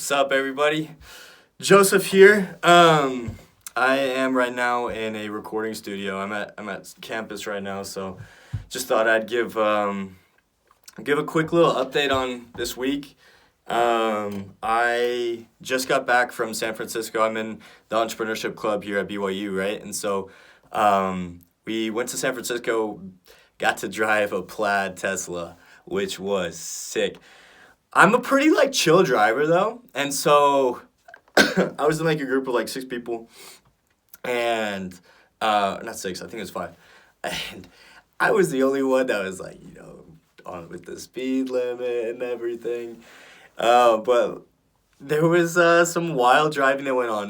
What's up, everybody? Joseph here. I am right now in a recording studio. I'm at campus right now, so just thought I'd give a quick little update on this week. I just got back from San Francisco. I'm in the entrepreneurship club here at BYU, right? And so we went to San Francisco, got to drive a plaid Tesla, which was sick. I'm a pretty chill driver though, and so I was in a group of six people, and not six, I think it was five, and I was the only one that was on with the speed limit and everything, but there was some wild driving that went on,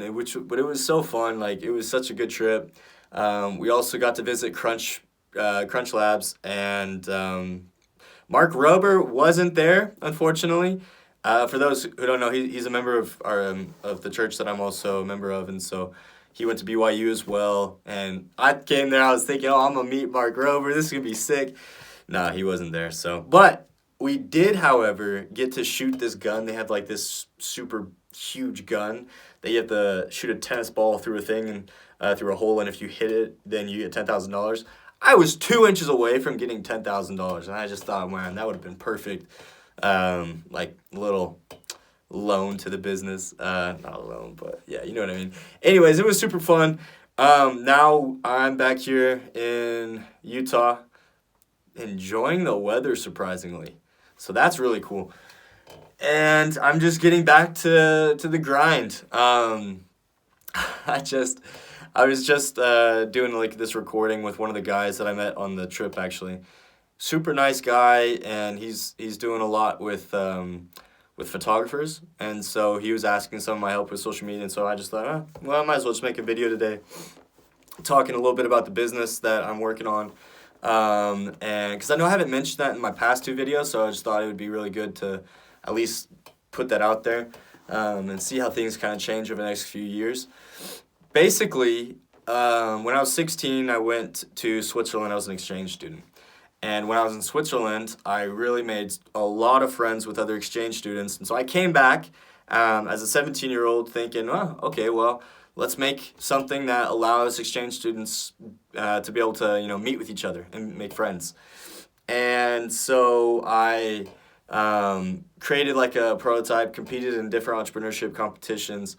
but it was so fun. It was such a good trip. We also got to visit Crunch Labs, and Mark Rober wasn't there, unfortunately. For those who don't know, he's a member of the church that I'm also a member of, and so he went to BYU as well. And I came there, I was thinking, oh, I'm gonna meet Mark Rober. This is gonna be sick. No, he wasn't there. So, but we did, however, get to shoot this gun. They have this super huge gun that you have to shoot a tennis ball through a thing and through a hole, and if you hit it, then you get $10,000. I was 2 inches away from getting $10,000, and I just thought, man, that would have been perfect. Little loan to the business. Not a loan, but yeah, you know what I mean. Anyways, it was super fun. Now I'm back here in Utah, enjoying the weather surprisingly. So that's really cool. And I'm just getting back to the grind. I was just doing this recording with one of the guys that I met on the trip, actually. Super nice guy, and he's doing a lot with photographers, and so he was asking some of my help with social media, and so I just thought, well, I might as well just make a video today talking a little bit about the business that I'm working on, and because I know I haven't mentioned that in my past two videos, so I just thought it would be really good to at least put that out there, and see how things kind of change over the next few years. Basically, when I was 16, I went to Switzerland. I was an exchange student. And when I was in Switzerland, I really made a lot of friends with other exchange students. And so I came back as a 17-year-old thinking, oh, okay, well, let's make something that allows exchange students to be able to, meet with each other and make friends. And so I created a prototype, competed in different entrepreneurship competitions,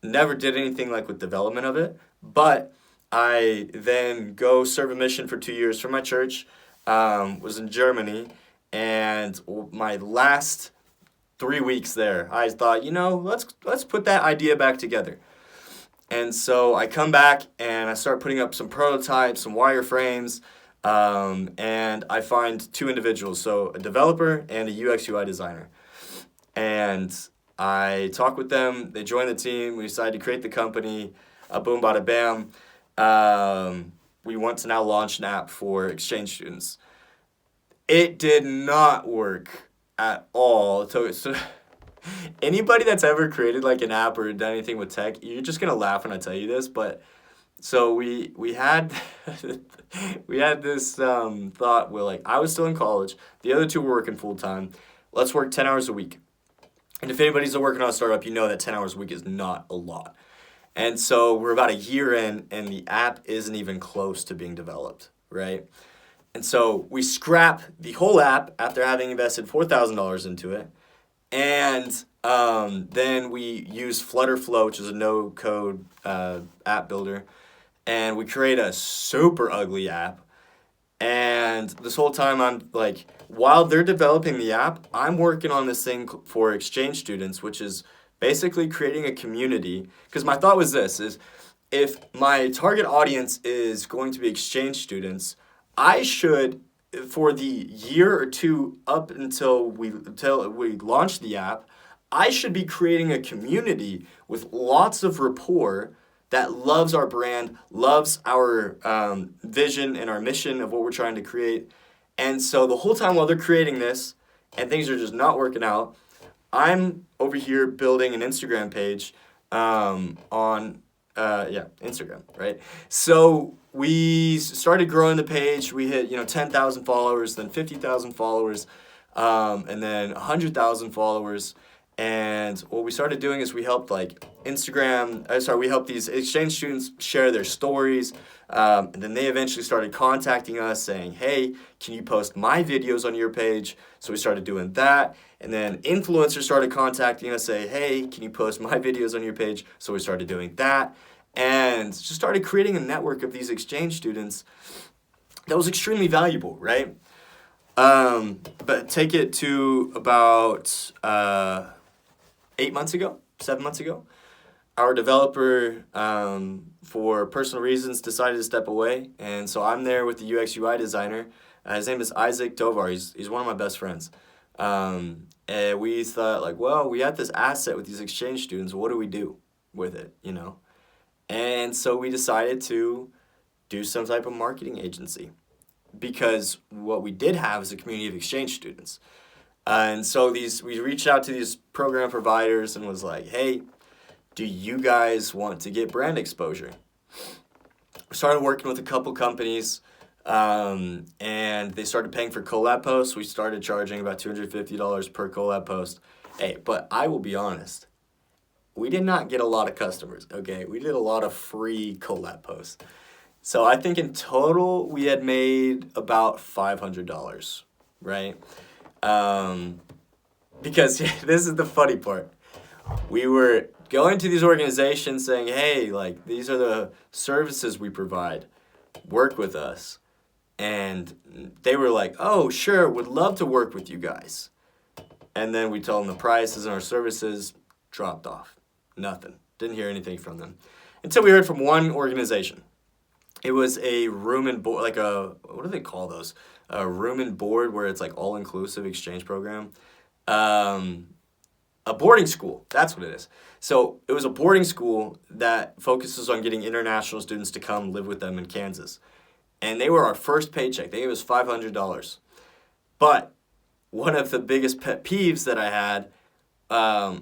never did anything with development of it, but I then go serve a mission for 2 years for my church. Was in Germany, and my last 3 weeks there, I thought, let's put that idea back together. And so I come back and I start putting up some prototypes, some wireframes, and I find two individuals, so a developer and a UX UI designer. And I talk with them, they join the team, we decide to create the company, boom, bada, bam. We want to now launch an app for exchange students. It did not work at all. So anybody that's ever created an app or done anything with tech, you're just gonna laugh when I tell you this. But so we had we had this thought where I was still in college, the other two were working full time. Let's work 10 hours a week. And if anybody's working on a startup, you know that 10 hours a week is not a lot. And so we're about a year in, and the app isn't even close to being developed, right? And so we scrap the whole app after having invested $4,000 into it. And then we use Flutterflow, which is a no-code app builder. And we create a super ugly app. And this whole time I'm while they're developing the app, I'm working on this thing for exchange students, which is basically creating a community. Because my thought was this, is if my target audience is going to be exchange students, I should, for the year or two up until we launch the app, I should be creating a community with lots of rapport that loves our brand, loves our vision and our mission of what we're trying to create. And so the whole time while they're creating this and things are just not working out, I'm over here building an Instagram page on Instagram, right? So we started growing the page. We hit 10,000 followers, then 50,000 followers, and then 100,000 followers. And what we started doing is we helped like we helped these exchange students share their stories. And then they eventually started contacting us saying, hey, can you post my videos on your page? So we started doing that. And then influencers started contacting us, say, hey, can you post my videos on your page? So we started doing that. And just started creating a network of these exchange students that was extremely valuable, right? But take it to about 7 months ago, our developer, for personal reasons, decided to step away. And so I'm there with the UX UI designer. His name is Isaac Tovar. He's one of my best friends. And we thought, like, well, we have this asset with these exchange students. What do we do with it, you know? And so we decided to do some type of marketing agency, because what we did have is a community of exchange students. And so we reached out to these program providers and was like, hey, do you guys want to get brand exposure? We started working with a couple companies, and they started paying for collab posts. We started charging about $250 per collab post. Hey, but I will be honest, we did not get a lot of customers, okay? We did a lot of free collab posts. So I think in total we had made about $500, right? Because this is the funny part. We were going to these organizations saying, hey, like, these are the services we provide. Work with us. And they were like, oh, sure, would love to work with you guys. And then we told them the prices and our services, dropped off. Nothing. Didn't hear anything from them. Until we heard from one organization. It was a room and board, like what do they call those? A room and board where it's like all-inclusive exchange program. A boarding school, that's what it is. So it was a boarding school that focuses on getting international students to come live with them in Kansas. And they were our first paycheck. They gave us $500. But one of the biggest pet peeves that I had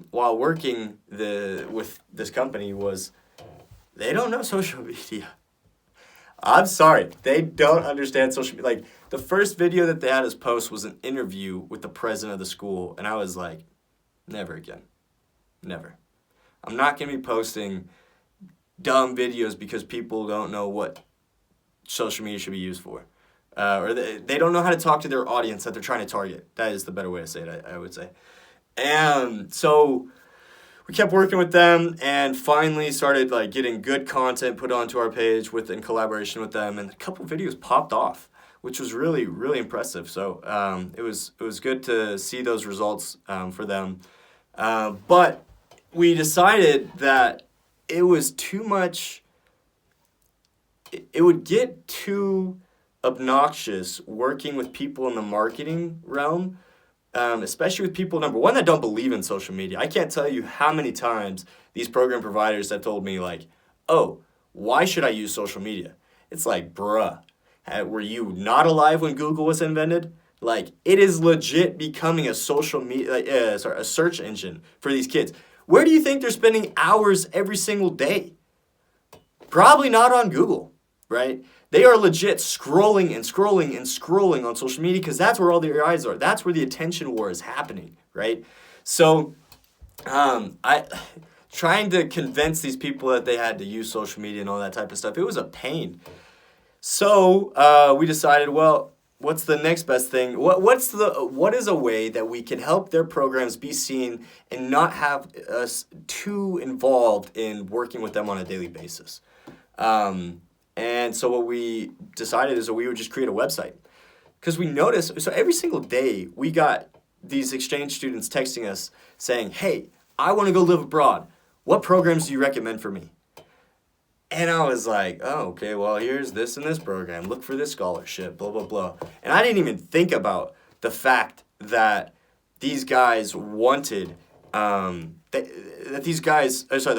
while working with this company was they don't know social media. I'm sorry, they don't understand social media. Like, the first video that they had us post was an interview with the president of the school, and I was like, never again. Never. I'm not going to be posting dumb videos because people don't know what social media should be used for. Or they don't know how to talk to their audience that they're trying to target. That is the better way to say it, I would say. And so we kept working with them and finally started like getting good content put onto our page in collaboration with them, and a couple videos popped off, which was really, really impressive. So it was good to see those results for them. But we decided that it was too much. It would get too obnoxious working with people in the marketing realm. Especially with people, number one, that don't believe in social media. I can't tell you how many times these program providers have told me, like, oh, why should I use social media? It's like, bruh, were you not alive when Google was invented? Like, it is legit becoming a social media, a search engine for these kids. Where do you think they're spending hours every single day? Probably not on Google, right? They are legit scrolling and scrolling and scrolling on social media because that's where all their eyes are. That's where the attention war is happening, right? So trying to convince these people that they had to use social media and all that type of stuff, it was a pain. So we decided, well, what's the next best thing? What is a way that we can help their programs be seen and not have us too involved in working with them on a daily basis? And so what we decided is that we would just create a website. Because we noticed, so every single day we got these exchange students texting us saying, hey, I want to go live abroad. What programs do you recommend for me? And I was like, oh, okay, well, here's this and this program. Look for this scholarship, blah, blah, blah. And I didn't even think about the fact that these guys wanted, the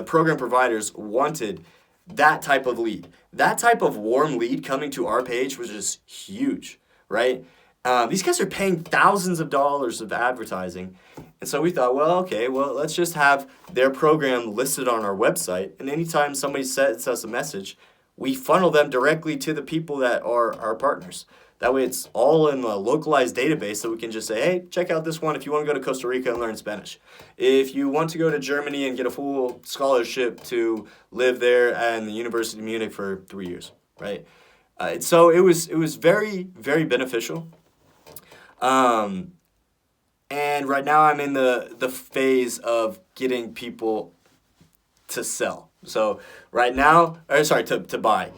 program providers wanted that type of lead. That type of warm lead coming to our page was just huge, right? These guys are paying thousands of dollars of advertising. And so we thought, well, okay, let's just have their program listed on our website. And anytime somebody sends us a message, we funnel them directly to the people that are our partners. That way it's all in a localized database, so we can just say, hey, check out this one if you want to go to Costa Rica and learn Spanish. If you want to go to Germany and get a full scholarship to live there at the University of Munich for 3 years, right? So it was very, very beneficial. And right now I'm in the phase of getting people to sell. So right now, to buy.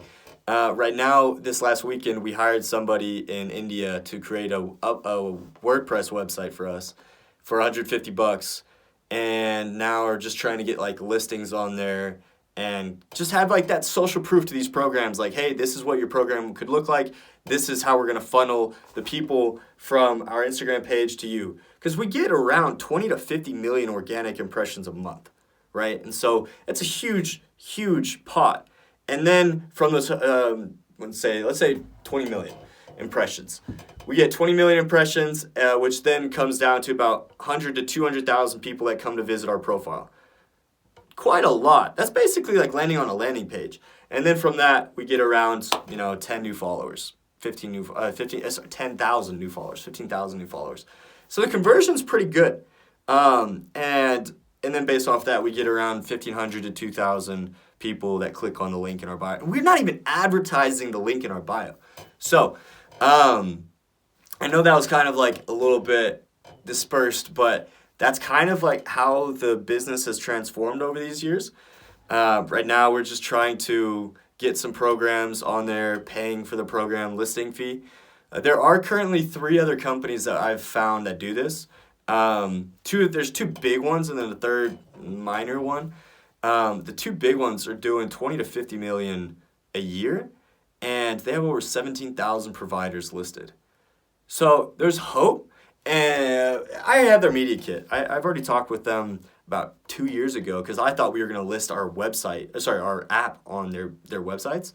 Right now, this last weekend, we hired somebody in India to create a WordPress website for us for $150, and now we're just trying to get like listings on there and just have like that social proof to these programs. Like, hey, this is what your program could look like. This is how we're gonna funnel the people from our Instagram page to you, because we get around 20 to 50 million organic impressions a month, right? And so it's a huge, huge pot. And then from those, let's say 20 million impressions. We get 20 million impressions, which then comes down to about 100 to 200,000 people that come to visit our profile. Quite a lot. That's basically like landing on a landing page. And then from that, we get around, 10 new followers, 10,000 new followers, 15,000 new followers. So the conversion's pretty good. And then based off that, we get around 1,500 to 2,000 people that click on the link in our bio. We're not even advertising the link in our bio. So, I know that was kind of like a little bit dispersed, but that's kind of like how the business has transformed over these years. Right now, we're just trying to get some programs on there, paying for the program listing fee. There are currently 3 other companies that I've found that do this. There's 2 big ones and then a third minor one. The 2 big ones are doing 20 to 50 million a year, and they have over 17,000 providers listed. So there's hope, and I have their media kit. I've already talked with them about 2 years ago because I thought we were going to list our app on their websites.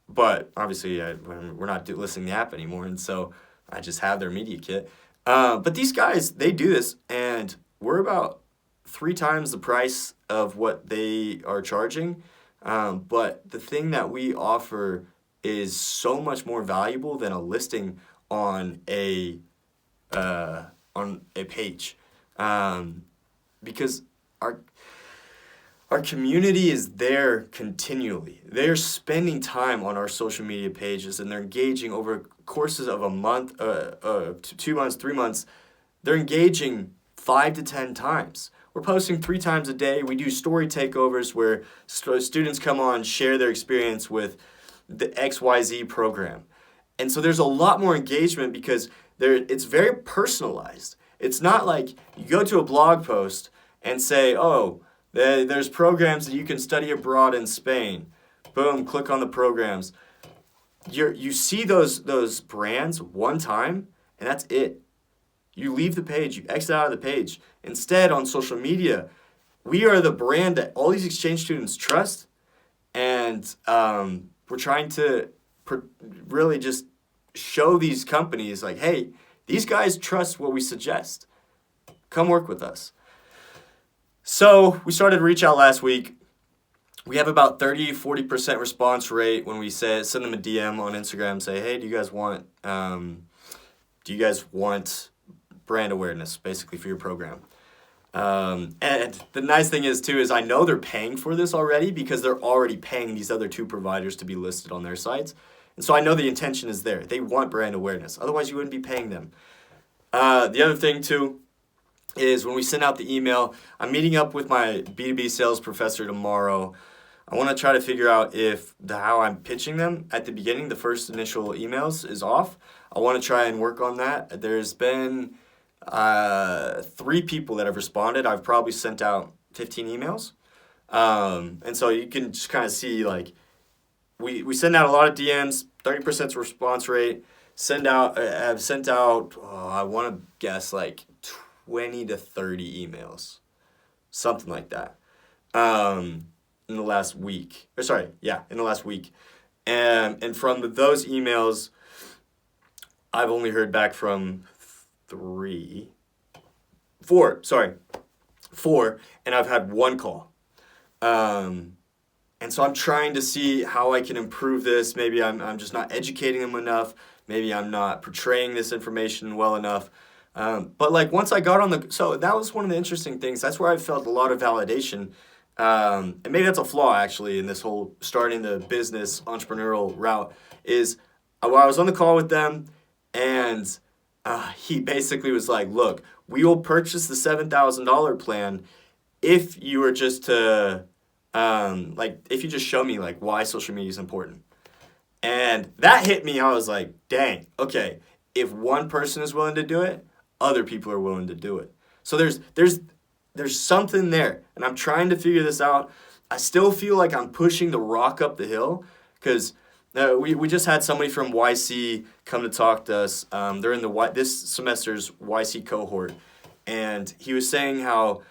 But obviously, we're not listing the app anymore, and so I just have their media kit. But these guys, they do this, and we're about 3 times the price of what they are charging. But the thing that we offer is so much more valuable than a listing on a page, because our community is there continually. They're spending time on our social media pages, and they're engaging over courses of a month, 2 months, 3 months. They're engaging 5 to 10 times. We're posting 3 times a day. We do story takeovers where students come on, share their experience with the XYZ program. And so there's a lot more engagement because it's very personalized. It's not like you go to a blog post and say, oh, there's programs that you can study abroad in Spain. Boom, click on the programs. You see those brands one time, and that's it. You leave the page, you exit out of the page. Instead, on social media, we are the brand that all these exchange students trust, and we're trying to really just show these companies like, hey, these guys trust what we suggest. Come work with us. So we started Reach Out last week. We have about 30-40% response rate when we send them a DM on Instagram, say, hey, do you guys want brand awareness, basically, for your program? And the nice thing is, too, is I know they're paying for this already because they're already paying these other 2 providers to be listed on their sites. And so I know the intention is there. They want brand awareness. Otherwise, you wouldn't be paying them. The other thing, too, is when we send out the email, I'm meeting up with my B2B sales professor tomorrow. I want to try to figure out if how I'm pitching them at the beginning, the first initial emails, is off. I want to try and work on that. There's been 3 people that have responded. I've probably sent out 15 emails. And so you can just kind of see, like, we send out a lot of DMs, 30% response rate. I've sent out, I want to guess, like 20 to 30 emails, something like that, in the last week. In the last week. And from those emails, I've only heard back from 4, and I've had 1 call. And so I'm trying to see how I can improve this. Maybe I'm just not educating them enough maybe I'm not portraying this information well enough. But like once I got on so that was one of the interesting things. That's where I felt a lot of validation. And maybe that's a flaw actually in this whole starting the business entrepreneurial route is while I was on the call with them and he basically was like, look, we will purchase the $7,000 plan if you were just to, if you just show me like why social media is important. And that hit me. I was like, dang, okay, if one person is willing to do it, other people are willing to do it. So there's something there, and I'm trying to figure this out. I still feel like I'm pushing the rock up the hill because we just had somebody from YC come to talk to us. They're in this semester's YC cohort, and he was saying how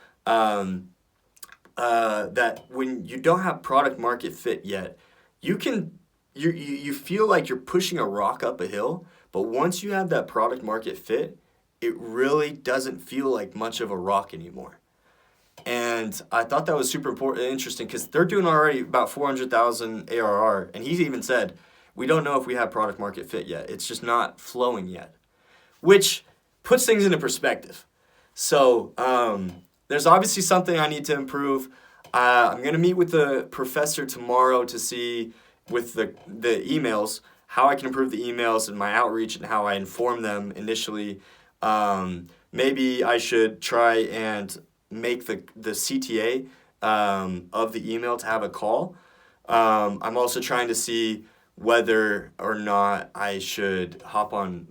that when you don't have product market fit yet, you feel like you're pushing a rock up a hill, but once you have that product market fit, it really doesn't feel like much of a rock anymore. And I thought that was super interesting because they're doing already about 400,000 ARR, and he even said, we don't know if we have product market fit yet. It's just not flowing yet, which puts things into perspective. So there's obviously something I need to improve. I'm going to meet with the professor tomorrow to see with the emails, how I can improve the emails and my outreach and how I inform them initially. Maybe I should try and make the CTA of the email to have a call. I'm also trying to see whether or not I should hop on,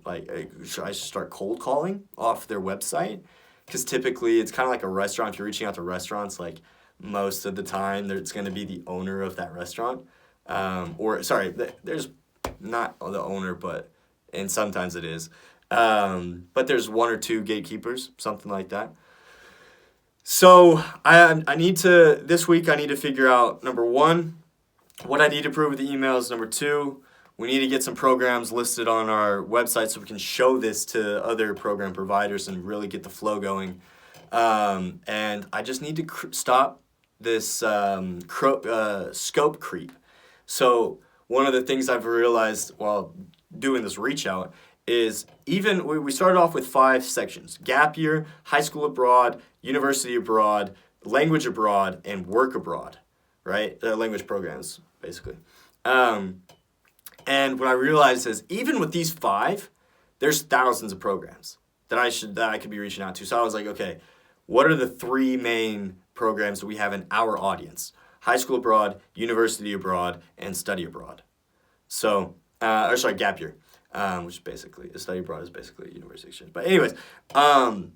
should I start cold calling off their website? Because typically it's kind of like a restaurant. If you're reaching out to restaurants, like most of the time it's going to be the owner of that restaurant. There's not the owner, and sometimes it is. But there's one or two gatekeepers, something like that. So this week I need to figure out, number one, what I need to prove with the emails. Number two, we need to get some programs listed on our website so we can show this to other program providers and really get the flow going. And I just need to stop this scope creep. So one of the things I've realized while doing this reach out is even we started off with 5 sections: gap year, high school abroad, university abroad, language abroad, and work abroad, right? Language programs, basically. And what I realized is even with these 5, there's thousands of programs that I could be reaching out to. So I was like, okay, what are the 3 main programs that we have in our audience? High school abroad, university abroad, and study abroad. So, gap year, which basically, a study abroad is basically a university exchange. But anyways, now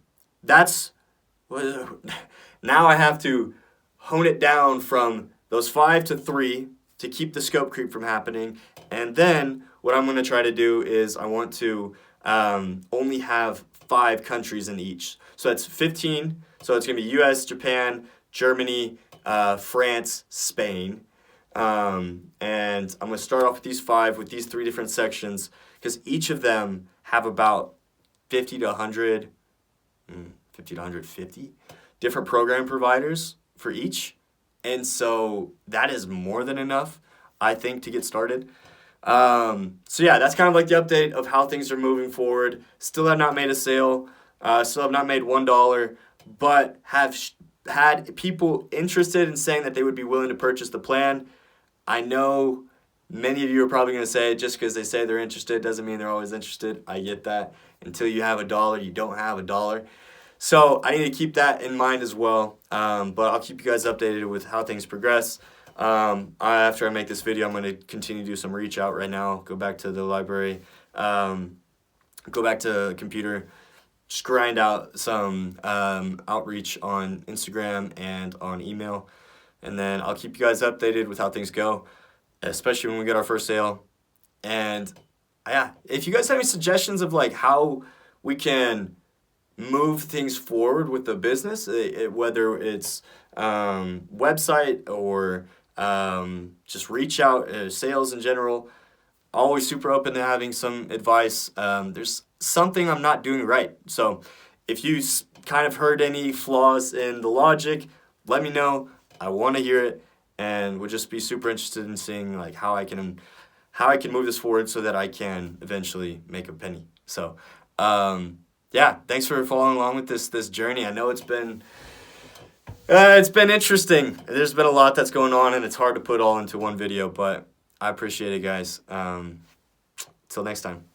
I have to hone it down from those 5 to 3 to keep the scope creep from happening. And then what I'm going to try to do is I want to only have 5 countries in each. So that's 15. So it's going to be US, Japan, Germany, France, Spain. And I'm going to start off with these 5 with these 3 different sections because each of them have about 50 to 150 different program providers for each. And so that is more than enough, I think, to get started. So yeah, that's kind of like the update of how things are moving forward. Still have not made a sale. Still have not made $1, but have had people interested in saying that they would be willing to purchase the plan. I know many of you are probably going to say just because they say they're interested doesn't mean they're always interested. I get that. Until you have $1, you don't have $1. So I need to keep that in mind as well. But I'll keep you guys updated with how things progress. After I make this video, I'm going to continue to do some reach out right now. Go back to the library. Go back to the computer. Just grind out some outreach on Instagram and on email. And then I'll keep you guys updated with how things go, especially when we get our first sale. And yeah, if you guys have any suggestions of like how we can move things forward with the business, whether it's website or just reach out, sales in general, always super open to having some advice. There's something I'm not doing right. So if you kind of heard any flaws in the logic, let me know. I want to hear it, and would just be super interested in seeing like how I can how I can move this forward so that I can eventually make a penny. So, yeah, thanks for following along with this journey. I know it's been interesting. There's been a lot that's going on, and it's hard to put all into one video, but I appreciate it, guys. Till next time.